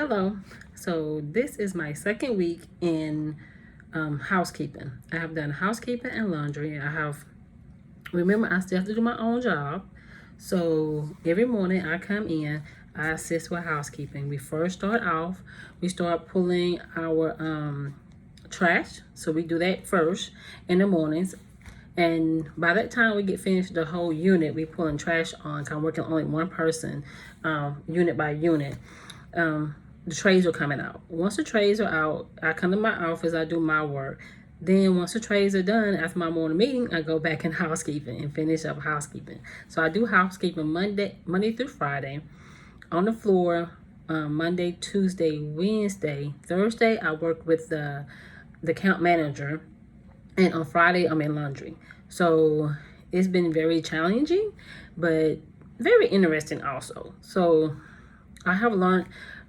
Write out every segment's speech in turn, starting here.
Hello. So this is my second week in housekeeping. I have done housekeeping and laundry. Remember, I still have to do my own job. So every morning I come in, I assist with housekeeping. We first start off, we start pulling our trash. So we do that first in the mornings. And by that time we get finished the whole unit, we pulling trash on. I'm working only one person, unit by unit. The trays are coming out. Once the trays are out, I come to my office, I do my work. Then once the trays are done, after my morning meeting, I go back in housekeeping and finish up housekeeping. So I do housekeeping Monday through Friday on the floor, Monday, Tuesday, Wednesday. Thursday, I work with the account manager. And on Friday, I'm in laundry. So it's been very challenging, but very interesting also. So I have learned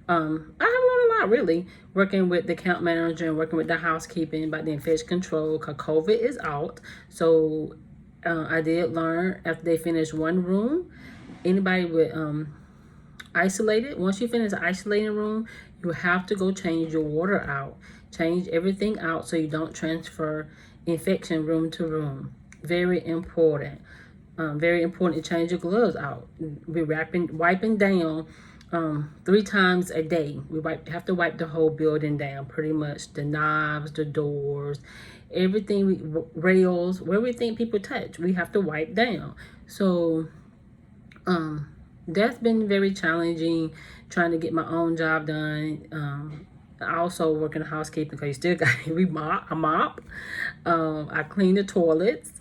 a lot really, working with the account manager and working with the housekeeping about the infection control, because COVID is out. So I did learn after they finished one room, anybody with isolated, once you finish the isolating room, you have to go change your water out. Change everything out so you don't transfer infection room to room. Very important. Very important to change your gloves out. We're wiping down 3 times a day. We have to wipe the whole building down, pretty much. The knobs, the doors, everything, rails, where we think people touch, we have to wipe down. So that's been very challenging, trying to get my own job done. I also work in housekeeping because you still got I mop. I clean the toilets,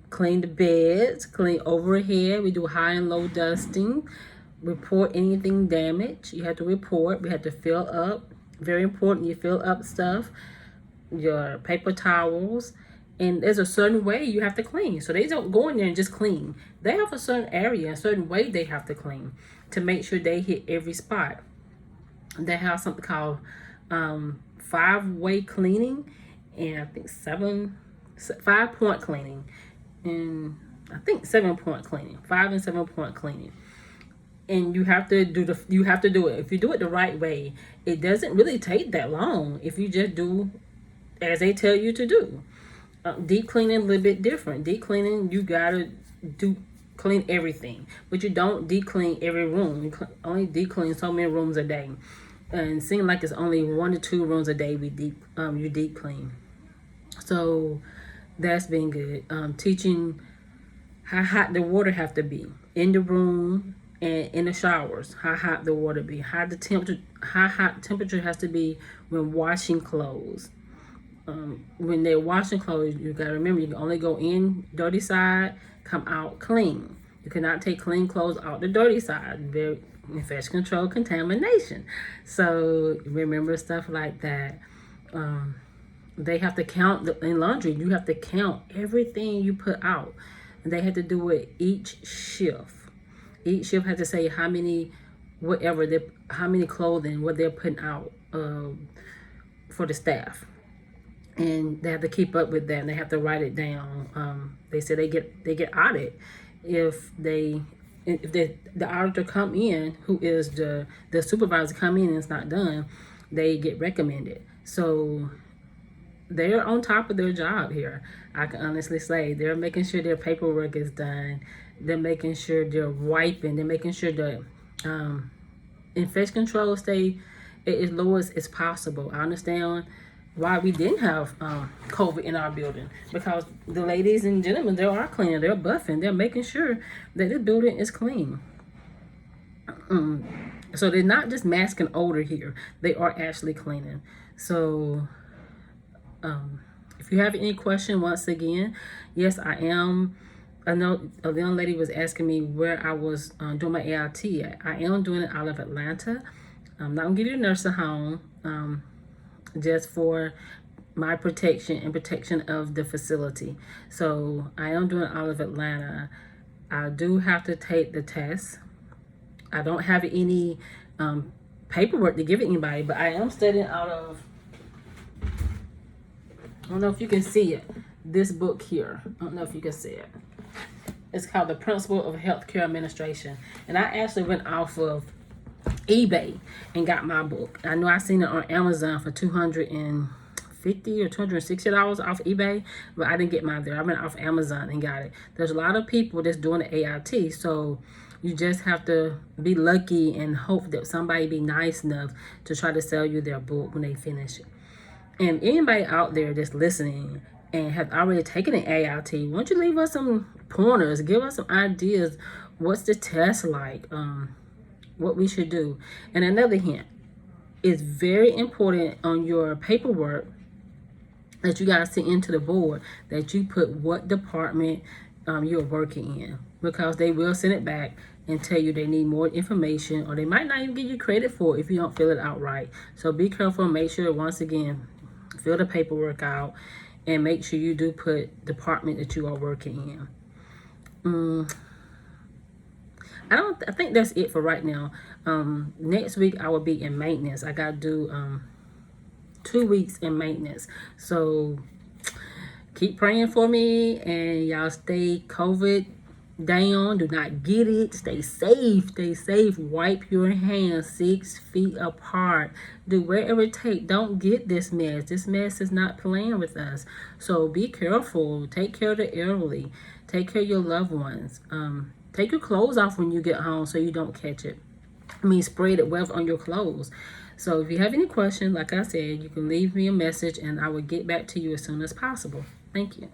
clean the beds, clean overhead. We do high and low dusting. Report anything damaged. You have to report. We have to fill up. Very important. You fill up stuff, your paper towels, and there's a certain way you have to clean. So they don't go in there and just clean. They have a certain area, a certain way they have to clean to make sure they hit every spot. They have something called 5-way cleaning, and I think 5-point cleaning, and I think 7-point cleaning, 5 and 7-point cleaning. And you have to do it. If you do it the right way, it doesn't really take that long if you just do as they tell you to do. Deep cleaning a little bit different. Deep cleaning, you gotta clean everything, but you don't deep clean every room. You only deep clean so many rooms a day, and it seems like it's only 1 to 2 rooms a day you deep clean. So that's been good. Teaching how hot the water have to be in the room and in the showers. How hot the water be. How hot temperature has to be when washing clothes. When they're washing clothes, you gotta remember you can only go in dirty side, come out clean. You cannot take clean clothes out the dirty side. Very infection control, contamination. So remember stuff like that. They have to count in laundry. You have to count everything you put out, and they have to do it each shift. Each shift has to say how many clothing what they're putting out for the staff. And they have to keep up with that, and they have to write it down. They say they get audited if the auditor come in, who is the supervisor, come in and it's not done, they get recommended. So they're on top of their job here. I can honestly say they're making sure their paperwork is done. They're making sure they're wiping. They're making sure the infection control stay as low as possible. I understand why we didn't have COVID in our building, because the ladies and gentlemen, they are cleaning, they're buffing, they're making sure that the building is clean. So they're not just masking odor here, they are actually cleaning. So if you have any question, once again, yes, I am. I know a young lady was asking me where I was doing my AIT at. I am doing it out of Atlanta. I'm not gonna give you a nursing home. Just for my protection and protection of the facility. So I am doing all of Atlanta. I do have to take the test. I don't have any paperwork to give anybody, but I am studying out of, I don't know if you can see it, this book here. I don't know if you can see it. It's called The Principle of Healthcare Administration. And I actually went off of eBay and got my book. I know I seen it on Amazon for $250 or $260 off eBay, but I didn't get mine there. I went off Amazon and got it. There's a lot of people that's doing the AIT, so you just have to be lucky and hope that somebody be nice enough to try to sell you their book when they finish it. And anybody out there that's listening and have already taken an AIT, why don't you leave us some pointers, give us some ideas. What's the test like? What we should do. And another hint, it's very important on your paperwork that you guys send into the board that you put what department you're working in, because they will send it back and tell you they need more information, or they might not even give you credit for it if you don't fill it out right. So be careful. Make sure, once again, fill the paperwork out and make sure you do put department that you are working in. I think that's it for right now. Next week I will be in maintenance. I gotta do 2 weeks in maintenance. So keep praying for me, and y'all stay COVID down. Do not get it. Stay safe. Stay safe. Wipe your hands 6 feet apart. Do whatever it takes. Don't get this mess. This mess is not playing with us. So be careful. Take care of the elderly. Take care of your loved ones. Take your clothes off when you get home so you don't catch it. I mean, spray it well on your clothes. So if you have any questions, like I said, you can leave me a message and I will get back to you as soon as possible. Thank you.